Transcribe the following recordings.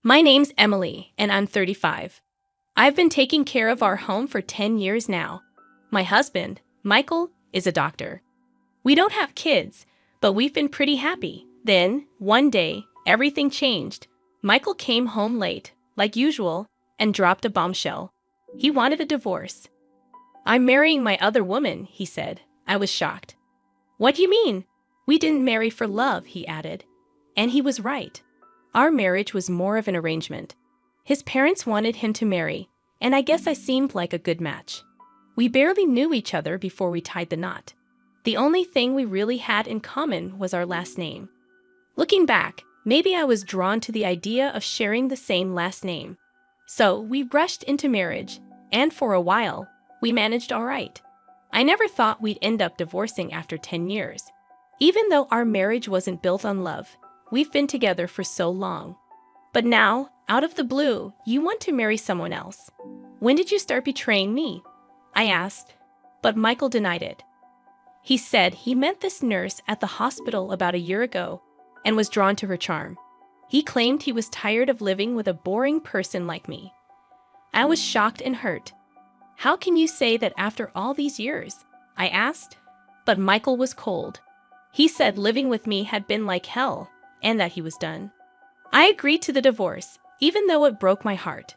My name's Emily, and I'm 35. I've been taking care of our home for 10 years now. My husband, Michael, is a doctor. We don't have kids, but we've been pretty happy. Then, one day, everything changed. Michael came home late, like usual, and dropped a bombshell. He wanted a divorce. "I'm marrying my other woman," he said. I was shocked. "What do you mean?" "We didn't marry for love," he added. And he was right. Our marriage was more of an arrangement. His parents wanted him to marry, and I guess I seemed like a good match. We barely knew each other before we tied the knot. The only thing we really had in common was our last name. Looking back, maybe I was drawn to the idea of sharing the same last name. So we rushed into marriage, and for a while, we managed all right. I never thought we'd end up divorcing after 10 years. Even though our marriage wasn't built on love, we've been together for so long. But now, out of the blue, you want to marry someone else. When did you start betraying me? I asked, but Michael denied it. He said he met this nurse at the hospital about a year ago and was drawn to her charm. He claimed he was tired of living with a boring person like me. I was shocked and hurt. "How can you say that after all these years?" I asked. But Michael was cold. He said living with me had been like hell and that he was done. I agreed to the divorce, even though it broke my heart.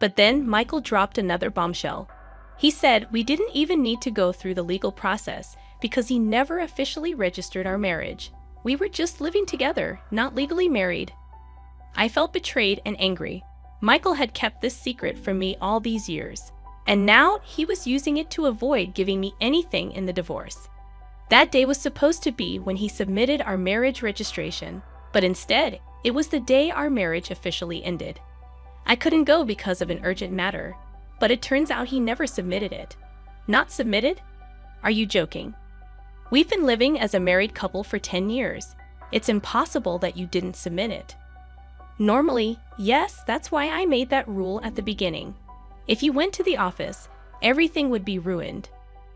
But then Michael dropped another bombshell. He said we didn't even need to go through the legal process because he never officially registered our marriage. We were just living together, not legally married. I felt betrayed and angry. Michael had kept this secret from me all these years, and now he was using it to avoid giving me anything in the divorce. That day was supposed to be when he submitted our marriage registration, but instead, it was the day our marriage officially ended. I couldn't go because of an urgent matter, but it turns out he never submitted it. Not submitted? Are you joking? We've been living as a married couple for 10 years. It's impossible that you didn't submit it. Normally, yes, that's why I made that rule at the beginning. If you went to the office, everything would be ruined.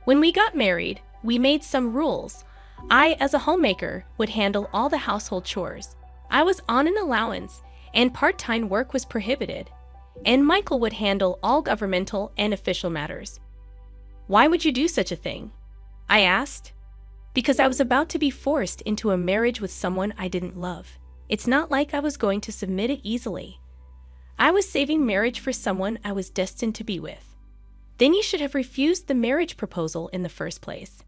When we got married, we made some rules. I, as a homemaker, would handle all the household chores. I was on an allowance, and part-time work was prohibited. And Michael would handle all governmental and official matters. "Why would you do such a thing?" I asked. Because I was about to be forced into a marriage with someone I didn't love. It's not like I was going to submit it easily. I was saving marriage for someone I was destined to be with. Then you should have refused the marriage proposal in the first place.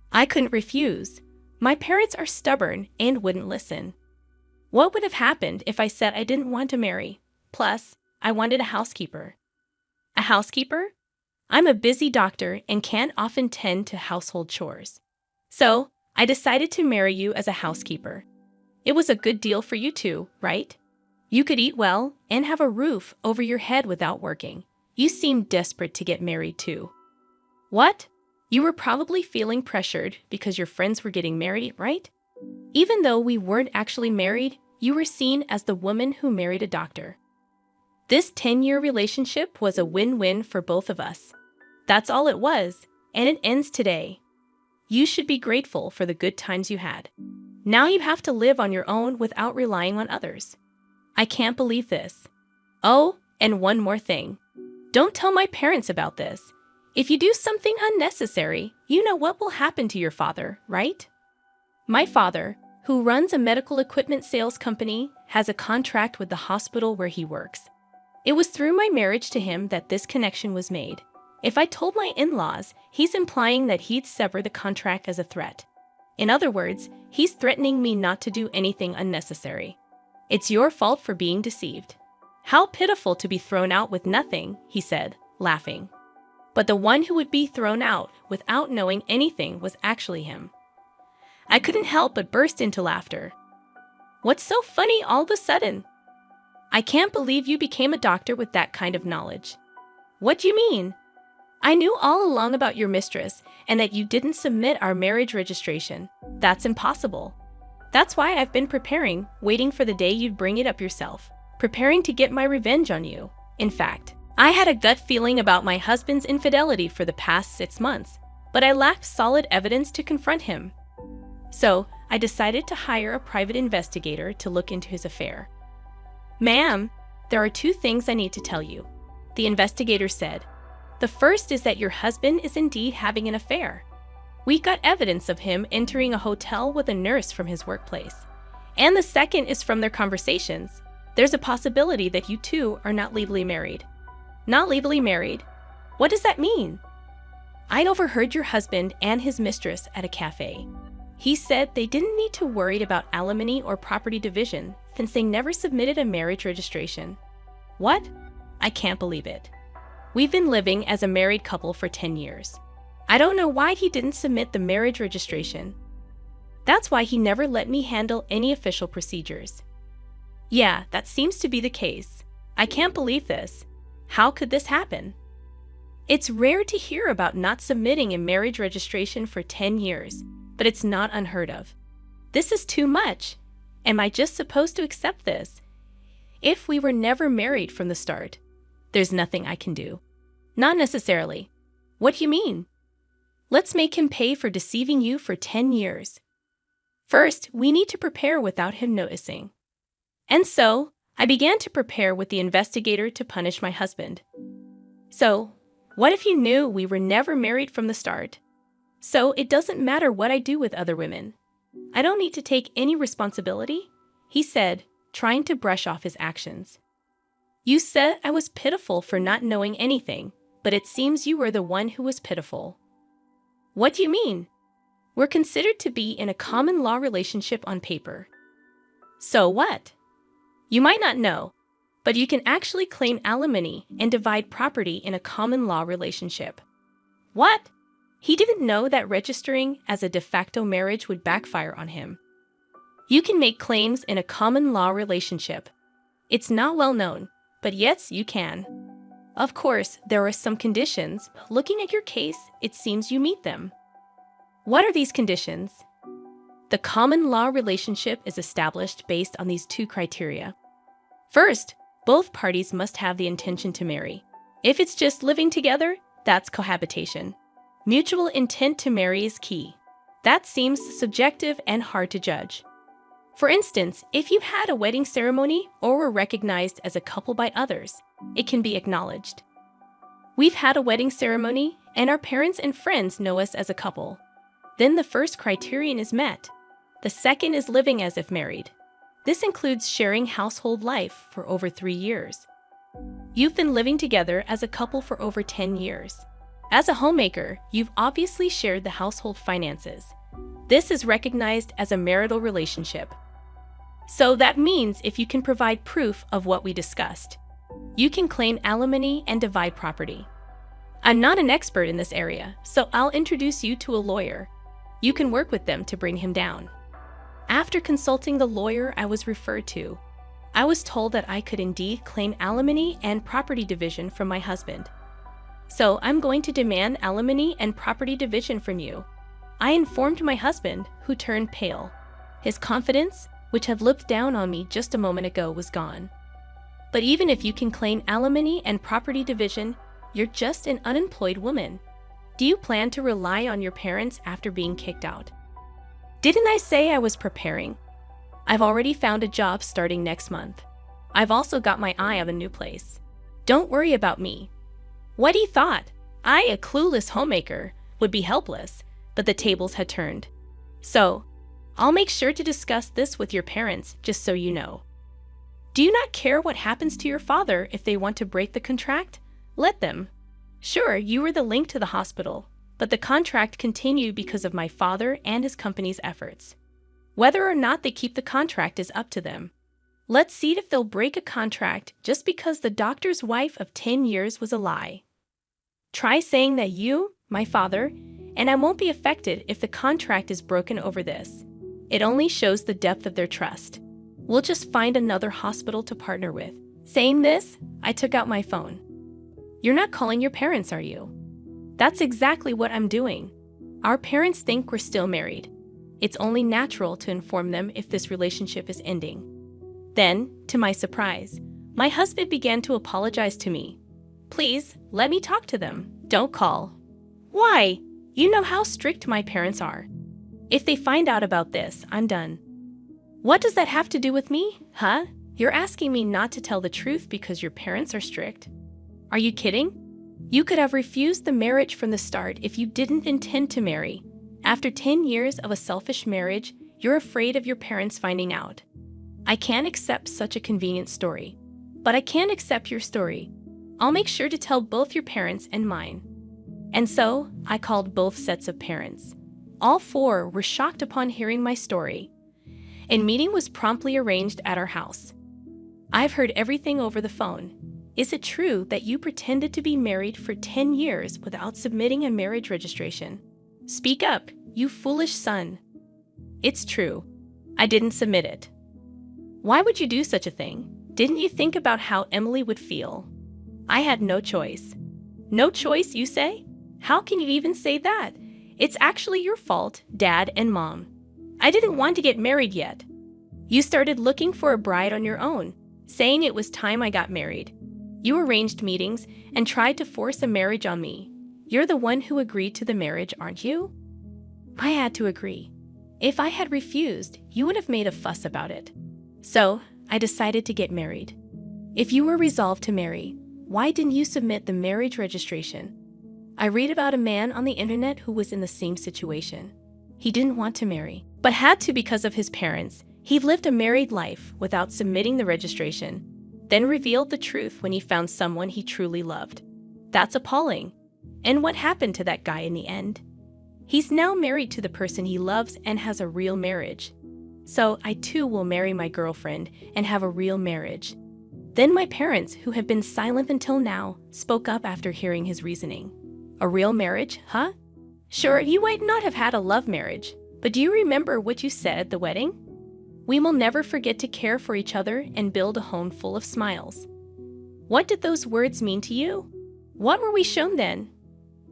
I couldn't refuse. My parents are stubborn and wouldn't listen. What would have happened if I said I didn't want to marry? Plus, I wanted a housekeeper. A housekeeper? I'm a busy doctor and can't often tend to household chores. So, I decided to marry you as a housekeeper. It was a good deal for you too, right? You could eat well and have a roof over your head without working. You seemed desperate to get married too. What? You were probably feeling pressured because your friends were getting married, right? Even though we weren't actually married, you were seen as the woman who married a doctor. This 10-year relationship was a win-win for both of us. That's all it was, and it ends today. You should be grateful for the good times you had. Now you have to live on your own without relying on others. I can't believe this. Oh, and one more thing. Don't tell my parents about this. If you do something unnecessary, you know what will happen to your father, right? My father, who runs a medical equipment sales company, has a contract with the hospital where he works. It was through my marriage to him that this connection was made. If I told my in-laws, he's implying that he'd sever the contract as a threat. In other words, he's threatening me not to do anything unnecessary. It's your fault for being deceived. How pitiful to be thrown out with nothing, he said, laughing. But the one who would be thrown out without knowing anything was actually him. I couldn't help but burst into laughter. What's so funny all of a sudden? I can't believe you became a doctor with that kind of knowledge. What do you mean? I knew all along about your mistress and that you didn't submit our marriage registration. That's impossible. That's why I've been preparing, waiting for the day you'd bring it up yourself, preparing to get my revenge on you. In fact, I had a gut feeling about my husband's infidelity for the past 6 months, but I lacked solid evidence to confront him. So, I decided to hire a private investigator to look into his affair. Ma'am, There are two things I need to tell you, the investigator said. The first is that your husband is indeed having an affair. We got evidence of him entering a hotel with a nurse from his workplace. And the second is from their conversations. There's a possibility that you two are not legally married. Not legally married? What does that mean? I'd overheard your husband and his mistress at a cafe. He said they didn't need to worry about alimony or property division since they never submitted a marriage registration. What? I can't believe it. We've been living as a married couple for 10 years. I don't know why he didn't submit the marriage registration. That's why he never let me handle any official procedures. Yeah, that seems to be the case. I can't believe this. How could this happen? It's rare to hear about not submitting a marriage registration for 10 years, but it's not unheard of. This is too much. Am I just supposed to accept this? If we were never married from the start, there's nothing I can do. Not necessarily. What do you mean? Let's make him pay for deceiving you for 10 years. First, we need to prepare without him noticing. And so, I began to prepare with the investigator to punish my husband. So, what if you knew we were never married from the start? So, it doesn't matter what I do with other women. I don't need to take any responsibility, he said, trying to brush off his actions. You said I was pitiful for not knowing anything, but it seems you were the one who was pitiful. What do you mean? We're considered to be in a common law relationship on paper. So what? You might not know, but you can actually claim alimony and divide property in a common law relationship. What? He didn't know that registering as a de facto marriage would backfire on him. You can make claims in a common law relationship. It's not well known, but yes, you can. Of course, there are some conditions. Looking at your case, it seems you meet them. What are these conditions? The common law relationship is established based on these two criteria. First, both parties must have the intention to marry. If it's just living together, that's cohabitation. Mutual intent to marry is key. That seems subjective and hard to judge. For instance, if you had a wedding ceremony or were recognized as a couple by others, it can be acknowledged. We've had a wedding ceremony, and our parents and friends know us as a couple. Then the first criterion is met. The second is living as if married. This includes sharing household life for over 3 years. You've been living together as a couple for over 10 years. As a homemaker, you've obviously shared the household finances. This is recognized as a marital relationship. So that means if you can provide proof of what we discussed, you can claim alimony and divide property. I'm not an expert in this area, so I'll introduce you to a lawyer. You can work with them to bring him down. After consulting the lawyer I was referred to, I was told that I could indeed claim alimony and property division from my husband. So I'm going to demand alimony and property division from you. I informed my husband, who turned pale. His confidence, which had looked down on me just a moment ago, was gone. But even if you can claim alimony and property division, you're just an unemployed woman. Do you plan to rely on your parents after being kicked out? Didn't I say I was preparing? I've already found a job starting next month. I've also got my eye on a new place. Don't worry about me. What he thought, I, a clueless homemaker, would be helpless, but the tables had turned. So, I'll make sure to discuss this with your parents, just so you know. Do you not care what happens to your father if they want to break the contract? Let them. Sure, you were the link to the hospital, but the contract continued because of my father and his company's efforts. Whether or not they keep the contract is up to them. Let's see if they'll break a contract just because the doctor's wife of 10 years was a lie. Try saying that you, my father, and I won't be affected if the contract is broken over this. It only shows the depth of their trust. We'll just find another hospital to partner with. Saying this, I took out my phone. You're not calling your parents, are you? That's exactly what I'm doing. Our parents think we're still married. It's only natural to inform them if this relationship is ending. Then, to my surprise, my husband began to apologize to me. Please, let me talk to them. Don't call. Why? You know how strict my parents are. If they find out about this, I'm done. What does that have to do with me, huh? You're asking me not to tell the truth because your parents are strict? Are you kidding? You could have refused the marriage from the start if you didn't intend to marry. After 10 years of a selfish marriage, you're afraid of your parents finding out. I can't accept such a convenient story. But I can accept your story. I'll make sure to tell both your parents and mine. And so, I called both sets of parents. All four were shocked upon hearing my story. A meeting was promptly arranged at our house. I've heard everything over the phone. Is it true that you pretended to be married for 10 years without submitting a marriage registration? Speak up, you foolish son. It's true. I didn't submit it. Why would you do such a thing? Didn't you think about how Emily would feel? I had no choice. No choice, you say? How can you even say that? It's actually your fault, Dad and Mom. I didn't want to get married yet. You started looking for a bride on your own, saying it was time I got married. You arranged meetings and tried to force a marriage on me. You're the one who agreed to the marriage, aren't you? I had to agree. If I had refused, you would have made a fuss about it. So, I decided to get married. If you were resolved to marry, why didn't you submit the marriage registration? I read about a man on the internet who was in the same situation. He didn't want to marry, but had to because of his parents. He lived a married life without submitting the registration, then revealed the truth when he found someone he truly loved. That's appalling. And what happened to that guy in the end? He's now married to the person he loves and has a real marriage. So I too will marry my girlfriend and have a real marriage. Then my parents, who have been silent until now, spoke up after hearing his reasoning. A real marriage, huh? Sure, you might not have had a love marriage, but do you remember what you said at the wedding? We will never forget to care for each other and build a home full of smiles. What did those words mean to you? What were we shown then?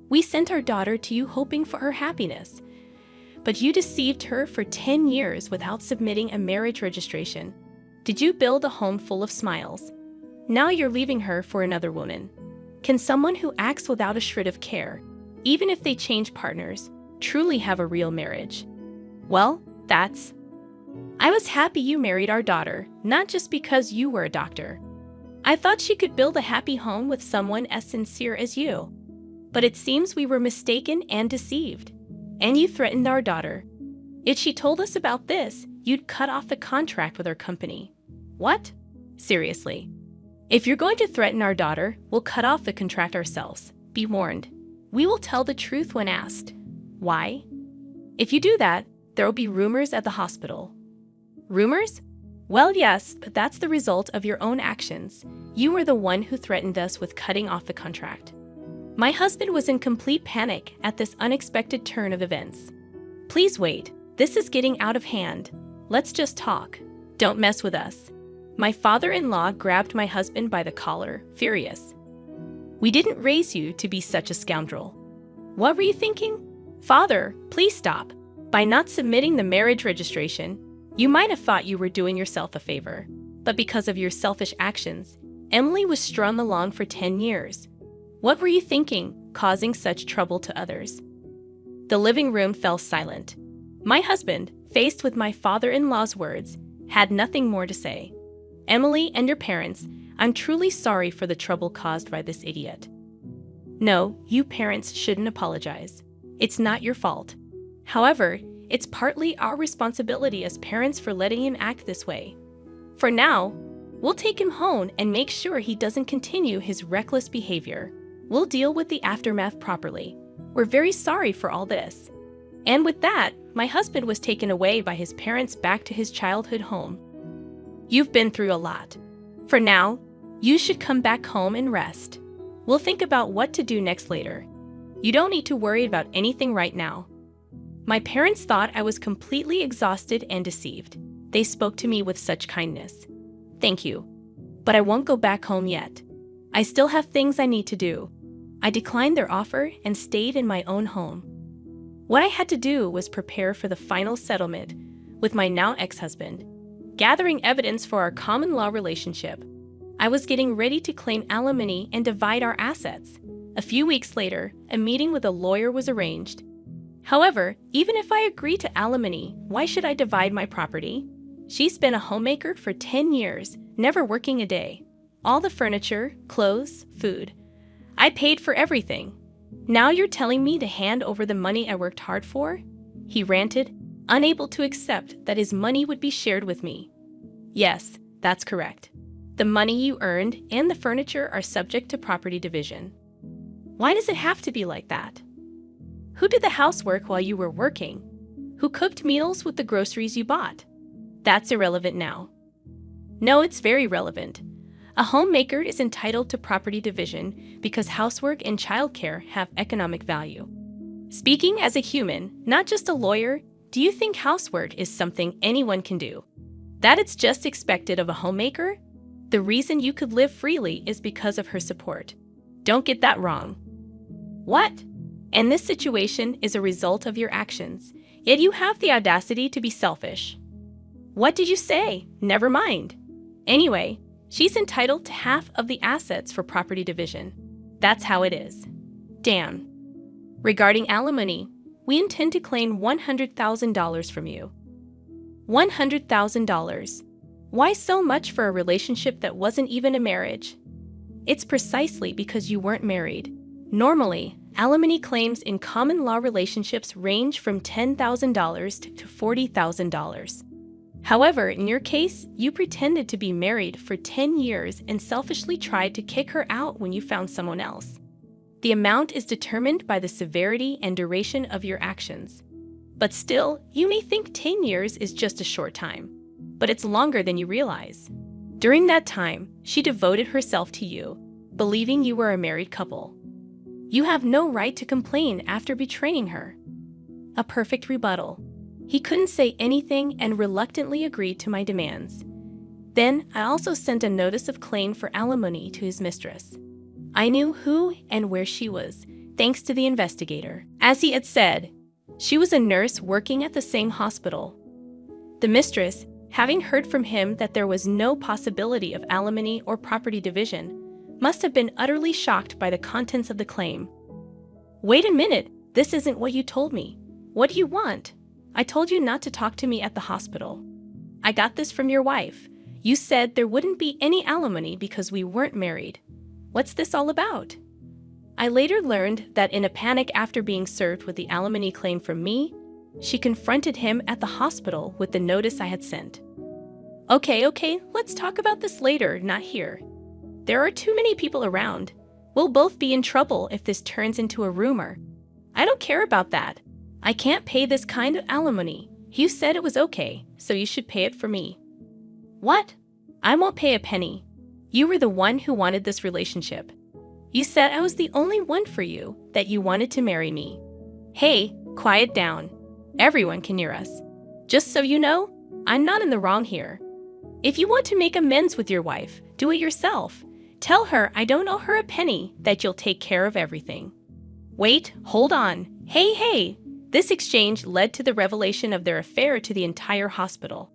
We sent our daughter to you hoping for her happiness, but you deceived her for 10 years without submitting a marriage registration. Did you build a home full of smiles? Now you're leaving her for another woman. Can someone who acts without a shred of care, even if they change partners, truly have a real marriage? Well, I was happy you married our daughter, not just because you were a doctor. I thought she could build a happy home with someone as sincere as you. But it seems we were mistaken and deceived. And you threatened our daughter. If she told us about this, you'd cut off the contract with our company. What? Seriously. If you're going to threaten our daughter, we'll cut off the contract ourselves. Be warned. We will tell the truth when asked. Why? If you do that, there will be rumors at the hospital. Rumors? Well, yes, but that's the result of your own actions. You were the one who threatened us with cutting off the contract. My husband was in complete panic at this unexpected turn of events. Please wait. This is getting out of hand. Let's just talk. Don't mess with us. My father-in-law grabbed my husband by the collar, furious. We didn't raise you to be such a scoundrel. What were you thinking? Father, please stop. By not submitting the marriage registration, you might have thought you were doing yourself a favor. But because of your selfish actions, Emily was strung along for 10 years. What were you thinking, causing such trouble to others? The living room fell silent. My husband, faced with my father-in-law's words, had nothing more to say. Emily and your parents, I'm truly sorry for the trouble caused by this idiot. No, you parents shouldn't apologize. It's not your fault. However, it's partly our responsibility as parents for letting him act this way. For now, we'll take him home and make sure he doesn't continue his reckless behavior. We'll deal with the aftermath properly. We're very sorry for all this. And with that, my husband was taken away by his parents back to his childhood home. You've been through a lot. For now, you should come back home and rest. We'll think about what to do next later. You don't need to worry about anything right now. My parents thought I was completely exhausted and deceived. They spoke to me with such kindness. Thank you. But I won't go back home yet. I still have things I need to do. I declined their offer and stayed in my own home. What I had to do was prepare for the final settlement with my now ex-husband, gathering evidence for our common law relationship. I was getting ready to claim alimony and divide our assets. A few weeks later, a meeting with a lawyer was arranged. However, even if I agree to alimony, why should I divide my property? She's been a homemaker for 10 years, never working a day. All the furniture, clothes, food. I paid for everything. Now you're telling me to hand over the money I worked hard for? He ranted, unable to accept that his money would be shared with me. Yes, that's correct. The money you earned and the furniture are subject to property division. Why does it have to be like that? Who did the housework while you were working? Who cooked meals with the groceries you bought? That's irrelevant now. No, it's very relevant. A homemaker is entitled to property division because housework and childcare have economic value. Speaking as a human, not just a lawyer, do you think housework is something anyone can do? That it's just expected of a homemaker? The reason you could live freely is because of her support. Don't get that wrong. What? And this situation is a result of your actions, yet you have the audacity to be selfish. What did you say? Never mind. Anyway, she's entitled to half of the assets for property division. That's how it is. Damn. Regarding alimony, we intend to claim $100,000 from you. $100,000. Why so much for a relationship that wasn't even a marriage? It's precisely because you weren't married. Normally, alimony claims in common law relationships range from $10,000 to $40,000. However, in your case, you pretended to be married for 10 years and selfishly tried to kick her out when you found someone else. The amount is determined by the severity and duration of your actions. But still, you may think 10 years is just a short time, but it's longer than you realize. During that time, she devoted herself to you, believing you were a married couple. You have no right to complain after betraying her. A perfect rebuttal. He couldn't say anything and reluctantly agreed to my demands. Then, I also sent a notice of claim for alimony to his mistress. I knew who and where she was, thanks to the investigator. As he had said, she was a nurse working at the same hospital. The mistress, having heard from him that there was no possibility of alimony or property division, must have been utterly shocked by the contents of the claim. Wait a minute, this isn't what you told me. What do you want? I told you not to talk to me at the hospital. I got this from your wife. You said there wouldn't be any alimony because we weren't married. What's this all about? I later learned that in a panic after being served with the alimony claim from me, she confronted him at the hospital with the notice I had sent. Okay, let's talk about this later, not here. There are too many people around. We'll both be in trouble if this turns into a rumor. I don't care about that. I can't pay this kind of alimony. You said it was okay, so you should pay it for me. What? I won't pay a penny. You were the one who wanted this relationship. You said I was the only one for you, that you wanted to marry me. Hey, quiet down. Everyone can hear us. Just so you know, I'm not in the wrong here. If you want to make amends with your wife, do it yourself. Tell her I don't owe her a penny, that you'll take care of everything. Wait, hold on. Hey. This exchange led to the revelation of their affair to the entire hospital.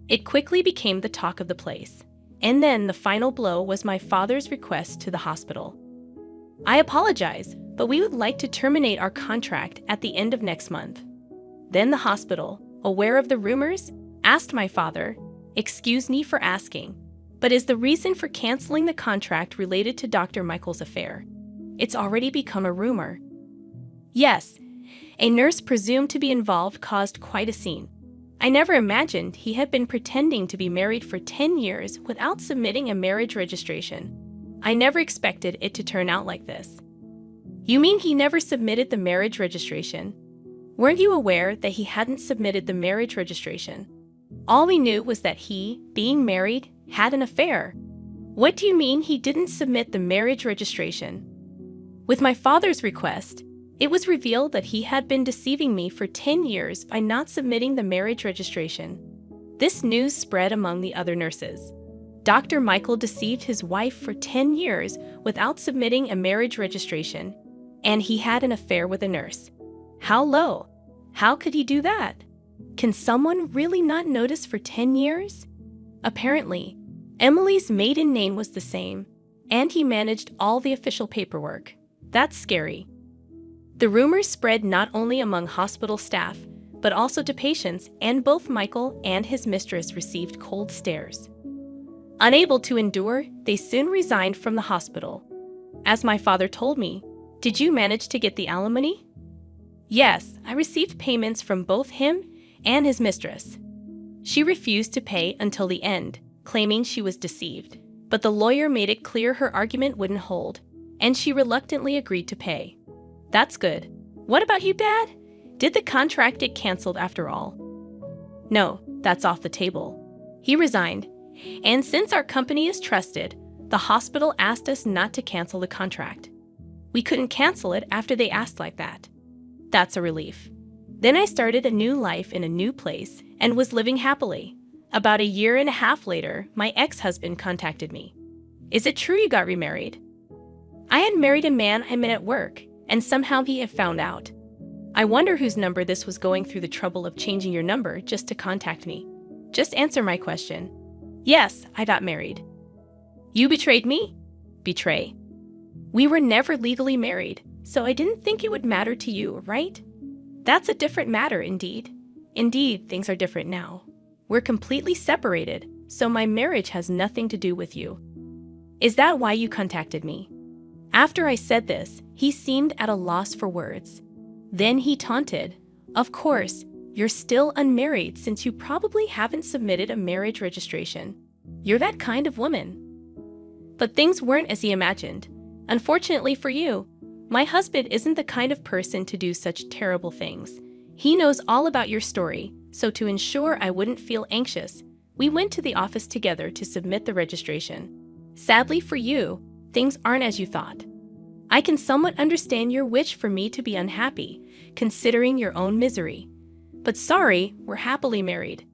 It quickly became the talk of the place. And then the final blow was my father's request to the hospital. I apologize, but we would like to terminate our contract at the end of next month. Then the hospital, aware of the rumors, asked my father, "Excuse me for asking, but is the reason for canceling the contract related to Dr. Michael's affair? It's already become a rumor." Yes, a nurse presumed to be involved caused quite a scene. I never imagined he had been pretending to be married for 10 years without submitting a marriage registration. I never expected it to turn out like this. You mean he never submitted the marriage registration? Weren't you aware that he hadn't submitted the marriage registration? All we knew was that he, being married, had an affair. What do you mean he didn't submit the marriage registration? With my father's request, it was revealed that he had been deceiving me for 10 years by not submitting the marriage registration. This news spread among the other nurses. Dr. Michael deceived his wife for 10 years without submitting a marriage registration, and he had an affair with a nurse. How low? How could he do that? Can someone really not notice for 10 years? Apparently, Emily's maiden name was the same, and he managed all the official paperwork. That's scary. The rumors spread not only among hospital staff, but also to patients, and both Michael and his mistress received cold stares. Unable to endure, they soon resigned from the hospital. As my father told me, "Did you manage to get the alimony?" "Yes, I received payments from both him and his mistress." She refused to pay until the end, claiming she was deceived. But the lawyer made it clear her argument wouldn't hold, and she reluctantly agreed to pay. "That's good. What about you, Dad? Did the contract get canceled after all?" "No, that's off the table." He resigned, and since our company is trusted, the hospital asked us not to cancel the contract. We couldn't cancel it after they asked like that. That's a relief. Then I started a new life in a new place and was living happily. About a year and a half later, my ex-husband contacted me. "Is it true you got remarried?" I had married a man I met at work, and somehow he had found out. "I wonder whose number this was, going through the trouble of changing your number just to contact me. Just answer my question." "Yes, I got married." "You betrayed me?" "Betray? We were never legally married, so I didn't think it would matter to you, right?" "That's a different matter indeed. Indeed, things are different now. We're completely separated, so my marriage has nothing to do with you." "Is that why you contacted me?" After I said this, he seemed at a loss for words. Then he taunted, "Of course, you're still unmarried since you probably haven't submitted a marriage registration. You're that kind of woman." But things weren't as he imagined. Unfortunately for you, my husband isn't the kind of person to do such terrible things. He knows all about your story, so to ensure I wouldn't feel anxious, we went to the office together to submit the registration. Sadly for you, things aren't as you thought. I can somewhat understand your wish for me to be unhappy, considering your own misery. But sorry, we're happily married.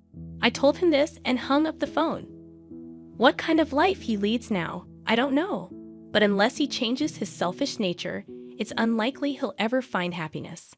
I told him this and hung up the phone. What kind of life he leads now, I don't know. But unless he changes his selfish nature, it's unlikely he'll ever find happiness.